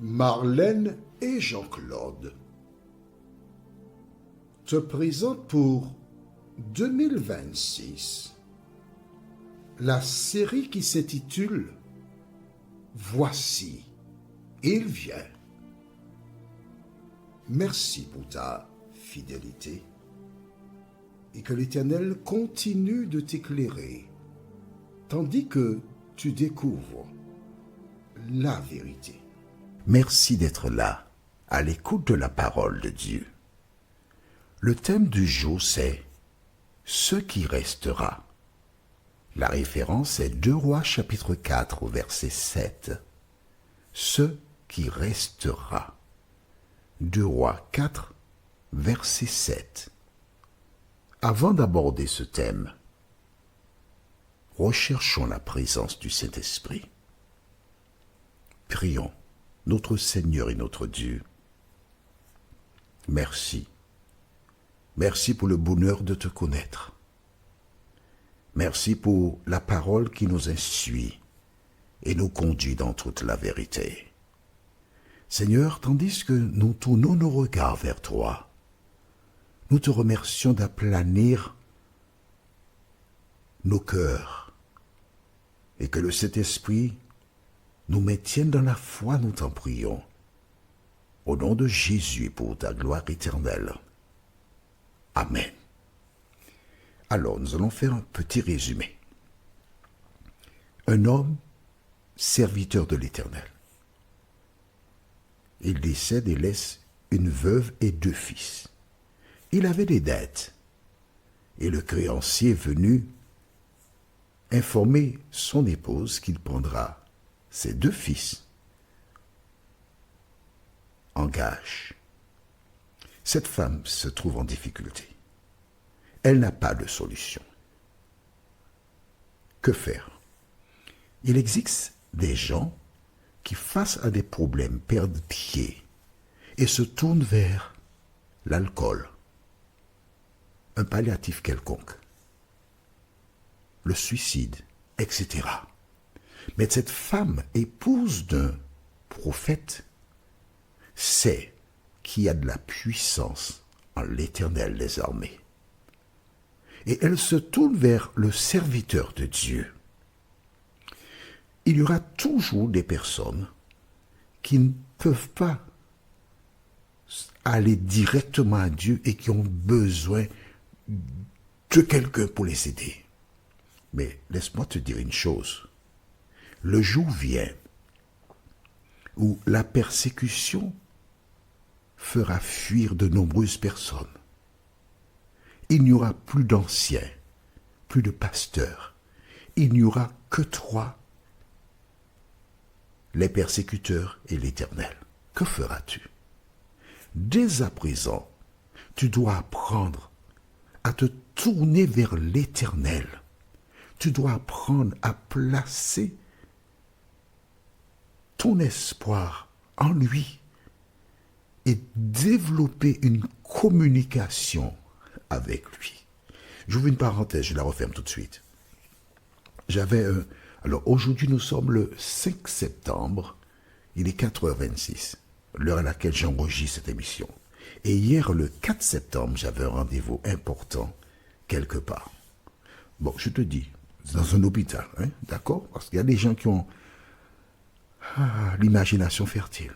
Marlène et Jean-Claude te présentent pour 2026 la série qui s'intitule « Voici, il vient ». Merci pour ta fidélité et que l'Éternel continue de t'éclairer tandis que tu découvres la vérité. Merci d'être là, à l'écoute de la parole de Dieu. Le thème du jour, c'est « Ce qui restera ». La référence est 2 Rois chapitre 4 au verset 7. « Ce qui restera ». 2 Rois 4, verset 7. Avant d'aborder ce thème, recherchons la présence du Saint-Esprit. Prions. Notre Seigneur et notre Dieu, merci. Merci pour le bonheur de te connaître. Merci pour la parole qui nous instruit et nous conduit dans toute la vérité. Seigneur, tandis que nous tournons nos regards vers toi, nous te remercions d'aplanir nos cœurs et que le Saint-Esprit nous maintienne dans la foi, nous t'en prions. Au nom de Jésus, pour ta gloire éternelle. Amen. Alors, nous allons faire un petit résumé. Un homme, serviteur de l'Éternel. Il décède et laisse une veuve et 2 fils. Il avait des dettes. Et le créancier est venu informer son épouse qu'il prendra ses 2 fils en gage. Cette femme se trouve en difficulté. Elle n'a pas de solution. Que faire? Il existe des gens qui, face à des problèmes, perdent pied et se tournent vers l'alcool, un palliatif quelconque, le suicide, etc. Mais cette femme, épouse d'un prophète, sait qu'il y a de la puissance en l'Éternel des armées. Et elle se tourne vers le serviteur de Dieu. Il y aura toujours des personnes qui ne peuvent pas aller directement à Dieu et qui ont besoin de quelqu'un pour les aider. Mais laisse-moi te dire une chose. Le jour vient où la persécution fera fuir de nombreuses personnes. Il n'y aura plus d'anciens, plus de pasteurs. Il n'y aura que 3, les persécuteurs et l'Éternel. Que feras-tu? Dès à présent, tu dois apprendre à te tourner vers l'Éternel. Tu dois apprendre à placer ton espoir en lui et développer une communication avec lui. J'ouvre une parenthèse, je la referme tout de suite. Alors aujourd'hui nous sommes le 5 septembre, il est 4h26, l'heure à laquelle j'enregistre cette émission. Et hier, le 4 septembre, j'avais un rendez-vous important quelque part. Bon, je te dis, c'est dans un hôpital, hein, d'accord? Parce qu'il y a des gens qui ont l'imagination fertile.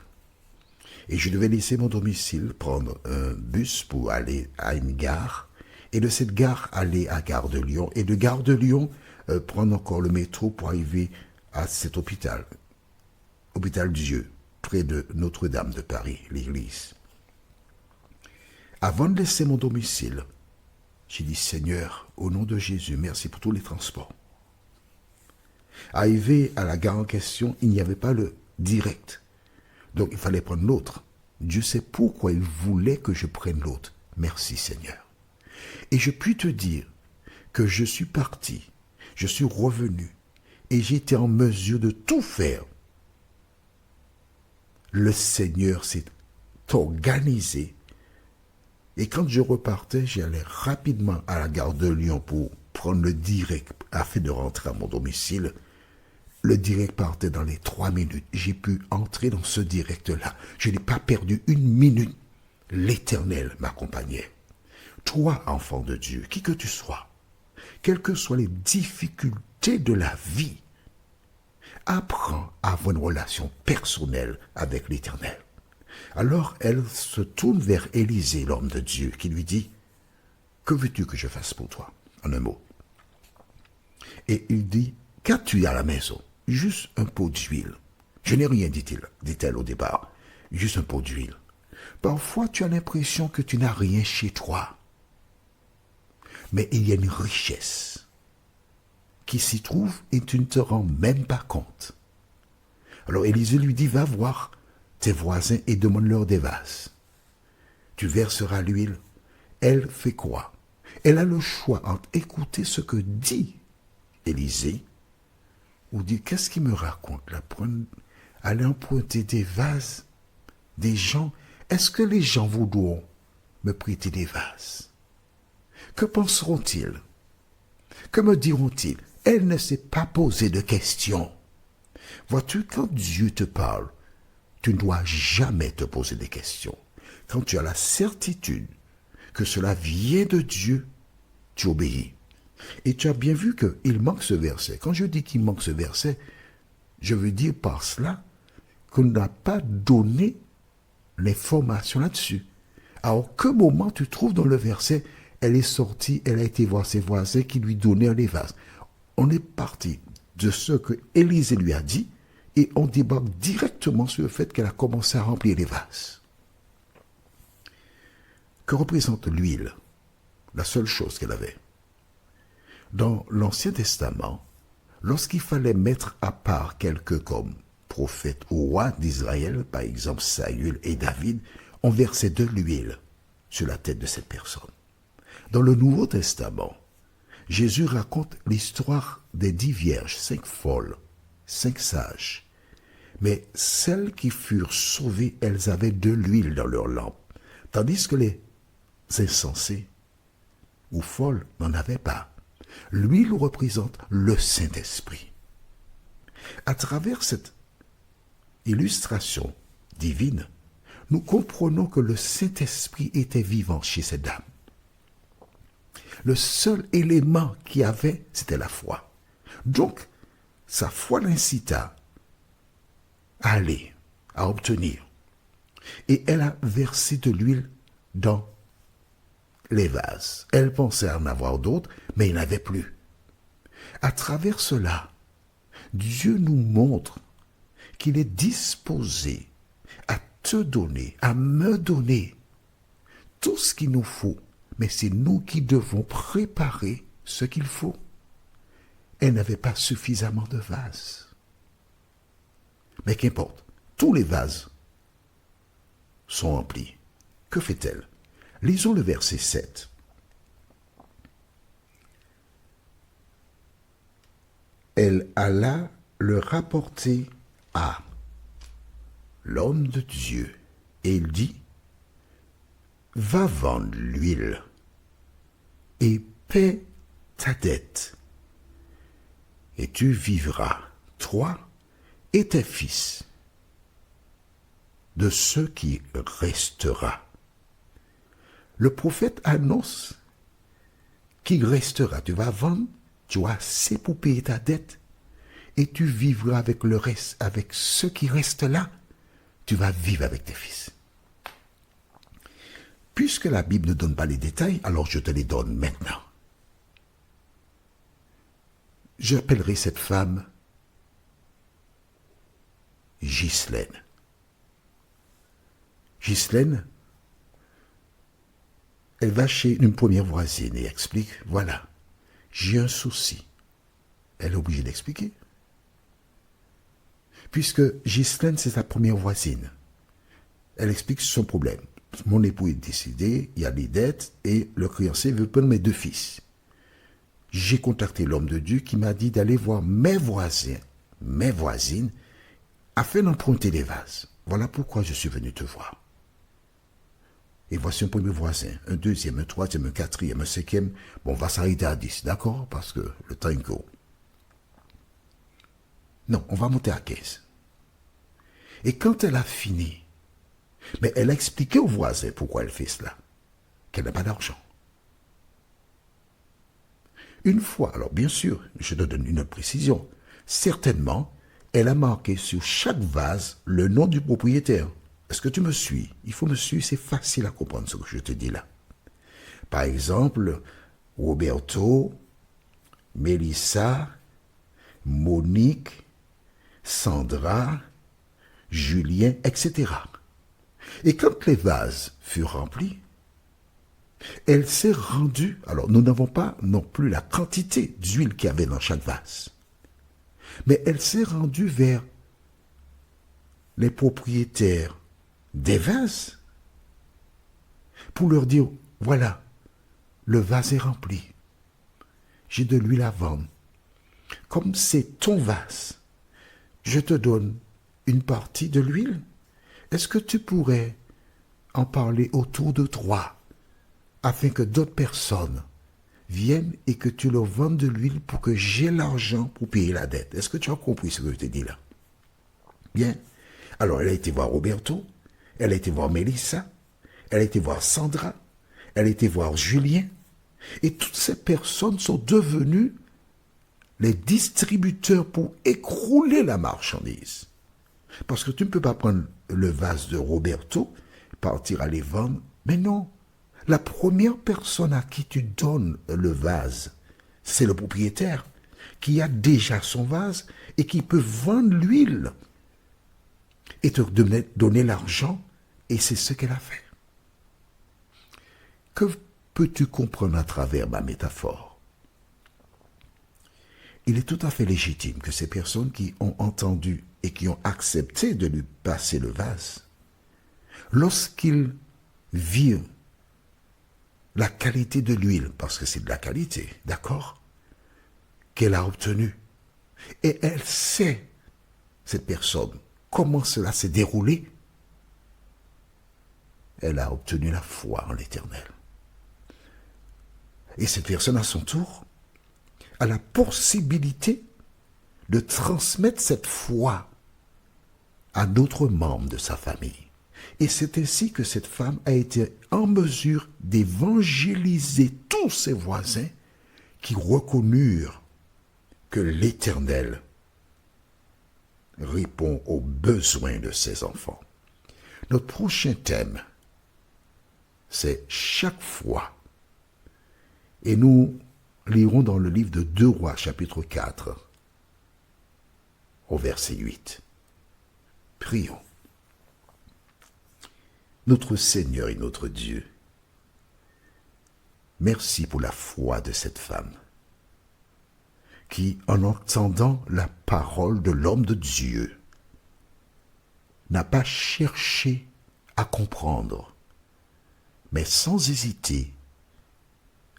Et je devais laisser mon domicile, prendre un bus pour aller à une gare, et de cette gare aller à Gare de Lyon, et de Gare de Lyon prendre encore le métro pour arriver à cet hôpital, Hôpital Dieu, près de Notre-Dame de Paris, l'église. Avant de laisser mon domicile, j'ai dit, Seigneur, au nom de Jésus, merci pour tous les transports. Arrivé à la gare en question, il n'y avait pas le direct. Donc il fallait prendre l'autre. Dieu sait pourquoi il voulait que je prenne l'autre. Merci Seigneur. Et je puis te dire que je suis parti, je suis revenu et j'étais en mesure de tout faire. Le Seigneur s'est organisé. Et quand je repartais, j'allais rapidement à la gare de Lyon pour prendre le direct afin de rentrer à mon domicile. Le direct partait dans les 3 minutes. J'ai pu entrer dans ce direct-là. Je n'ai pas perdu une minute. L'Éternel m'accompagnait. Toi, enfant de Dieu, qui que tu sois, quelles que soient les difficultés de la vie, apprends à avoir une relation personnelle avec l'Éternel. Alors elle se tourne vers Élisée, l'homme de Dieu, qui lui dit, « Que veux-tu que je fasse pour toi ?» En un mot. Et il dit, « Qu'as-tu à la maison ?»« Juste un pot d'huile. »« Je n'ai rien, dit-elle au départ. Juste un pot d'huile. Parfois, tu as l'impression que tu n'as rien chez toi. Mais il y a une richesse qui s'y trouve et tu ne te rends même pas compte. » Alors Élisée lui dit, « Va voir tes voisins et demande-leur des vases. Tu verseras l'huile. » Elle fait quoi? Elle a le choix entre écouter ce que dit Élisée ou dire, qu'est-ce qu'il me raconte là? Aller emprunter des vases des gens. Est-ce que les gens voudront me prêter des vases? Que penseront-ils? Que me diront-ils? Elle ne s'est pas posé de questions. Vois-tu, quand Dieu te parle, tu ne dois jamais te poser des questions. Quand tu as la certitude que cela vient de Dieu, tu obéis. Et tu as bien vu qu'il manque ce verset. Quand je dis qu'il manque ce verset, je veux dire par cela qu'on n'a pas donné l'information là-dessus. À aucun moment tu trouves dans le verset, elle est sortie, elle a été voir ses voisins qui lui donnaient les vases. On est parti de ce que Élisée lui a dit et on débarque directement sur le fait qu'elle a commencé à remplir les vases. Que représente l'huile? La seule chose qu'elle avait. Dans l'Ancien Testament, lorsqu'il fallait mettre à part quelqu'un comme prophète ou roi d'Israël, par exemple Saül et David, on versait de l'huile sur la tête de cette personne. Dans le Nouveau Testament, Jésus raconte l'histoire des 10 vierges, 5 folles, 5 sages. Mais celles qui furent sauvées, elles avaient de l'huile dans leur lampe, tandis que les insensés ou folles n'en avaient pas. L'huile représente le Saint-Esprit. À travers cette illustration divine, nous comprenons que le Saint-Esprit était vivant chez cette dame. Le seul élément qu'il y avait, c'était la foi. Donc, sa foi l'incita à aller, à obtenir. Et elle a versé de l'huile dans les vases. Elle pensait en avoir d'autres, mais il n'y en avait plus. À travers cela, Dieu nous montre qu'il est disposé à te donner, à me donner tout ce qu'il nous faut, mais c'est nous qui devons préparer ce qu'il faut. Elle n'avait pas suffisamment de vases. Mais qu'importe, tous les vases sont remplis. Que fait-elle? Lisons le verset 7. Elle alla le rapporter à l'homme de Dieu, et il dit, va vendre l'huile et paie ta dette, et tu vivras, toi et tes fils, de ce qui restera. Le prophète annonce qu'il restera. Tu vas vendre, tu as assez pour payer ta dette, et tu vivras avec le reste, avec ce qui reste là, tu vas vivre avec tes fils. Puisque la Bible ne donne pas les détails, alors je te les donne maintenant. J'appellerai cette femme Ghislaine. Ghislaine, elle va chez une première voisine et explique, voilà, j'ai un souci. Elle est obligée d'expliquer. Puisque Ghislaine, c'est sa première voisine. Elle explique son problème. Mon époux est décédé, il y a des dettes, et le créancier veut prendre mes 2 fils. J'ai contacté l'homme de Dieu qui m'a dit d'aller voir mes voisins, mes voisines, afin d'emprunter des vases. Voilà pourquoi je suis venu te voir. Et voici un premier voisin, un deuxième, un troisième, un quatrième, un cinquième. Bon, on va s'arrêter à 10, d'accord? Parce que le temps est court. Non, on va monter à 15. Et quand elle a fini, mais elle a expliqué au voisin pourquoi elle fait cela, qu'elle n'a pas d'argent. Une fois, alors bien sûr, je te donne une précision, certainement, elle a marqué sur chaque vase le nom du propriétaire. Est-ce que tu me suis? Il faut me suivre, c'est facile à comprendre ce que je te dis là. Par exemple, Roberto, Mélissa, Monique, Sandra, Julien, etc. Et quand les vases furent remplis, elle s'est rendue, alors nous n'avons pas non plus la quantité d'huile qu'il y avait dans chaque vase, mais elle s'est rendue vers les propriétaires des vases pour leur dire, voilà, le vase est rempli, j'ai de l'huile à vendre. Comme c'est ton vase, je te donne une partie de l'huile. Est-ce que tu pourrais en parler autour de toi afin que d'autres personnes viennent et que tu leur vendes de l'huile pour que j'ai l'argent pour payer la dette? Est-ce que tu as compris ce que je te dis là? Bien. Alors, elle a été voir Roberto, elle a été voir Mélissa, elle a été voir Sandra, elle a été voir Julien, et toutes ces personnes sont devenues les distributeurs pour écrouler la marchandise. Parce que tu ne peux pas prendre le vase de Roberto, partir aller vendre, mais non. La première personne à qui tu donnes le vase, c'est le propriétaire, qui a déjà son vase et qui peut vendre l'huile et te donner l'argent, et c'est ce qu'elle a fait. Que peux-tu comprendre à travers ma métaphore? Il est tout à fait légitime que ces personnes qui ont entendu et qui ont accepté de lui passer le vase, lorsqu'ils virent la qualité de l'huile, parce que c'est de la qualité, d'accord, qu'elle a obtenue, et elle sait, cette personne, comment cela s'est déroulé, elle a obtenu la foi en l'Éternel. Et cette personne, à son tour, a la possibilité de transmettre cette foi à d'autres membres de sa famille. Et c'est ainsi que cette femme a été en mesure d'évangéliser tous ses voisins qui reconnurent que l'Éternel répond aux besoins de ses enfants. Notre prochain thème, c'est chaque foi. Et nous lirons dans le livre de 2 Rois, chapitre 4, au verset 8. Prions. Notre Seigneur et notre Dieu, merci pour la foi de cette femme qui, en entendant la parole de l'homme de Dieu, n'a pas cherché à comprendre, mais sans hésiter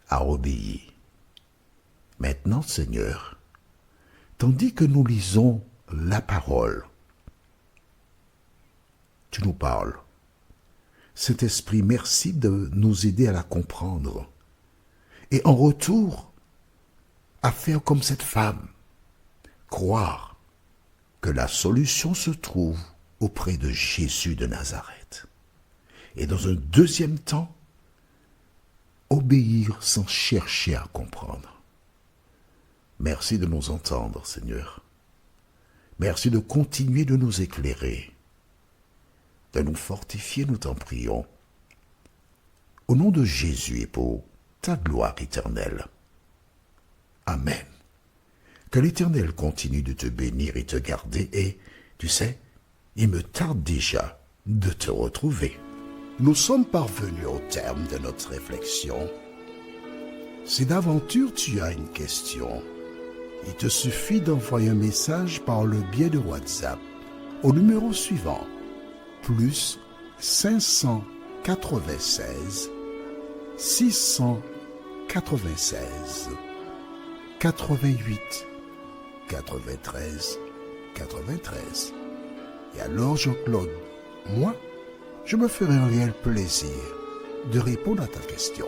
à obéir. Maintenant, Seigneur, tandis que nous lisons la parole, tu nous parles. Saint-Esprit, merci de nous aider à la comprendre. Et en retour, à faire comme cette femme, croire que la solution se trouve auprès de Jésus de Nazareth. Et dans un deuxième temps, obéir sans chercher à comprendre. Merci de nous entendre, Seigneur. Merci de continuer de nous éclairer, de nous fortifier, nous t'en prions. Au nom de Jésus et pour ta gloire éternelle. Amen. Que l'Éternel continue de te bénir et te garder et, tu sais, il me tarde déjà de te retrouver. Nous sommes parvenus au terme de notre réflexion. Si d'aventure tu as une question, il te suffit d'envoyer un message par le biais de WhatsApp au numéro suivant, plus 596 696 88 93 93. Et alors, Jean-Claude, moi, je me ferai un réel plaisir de répondre à ta question.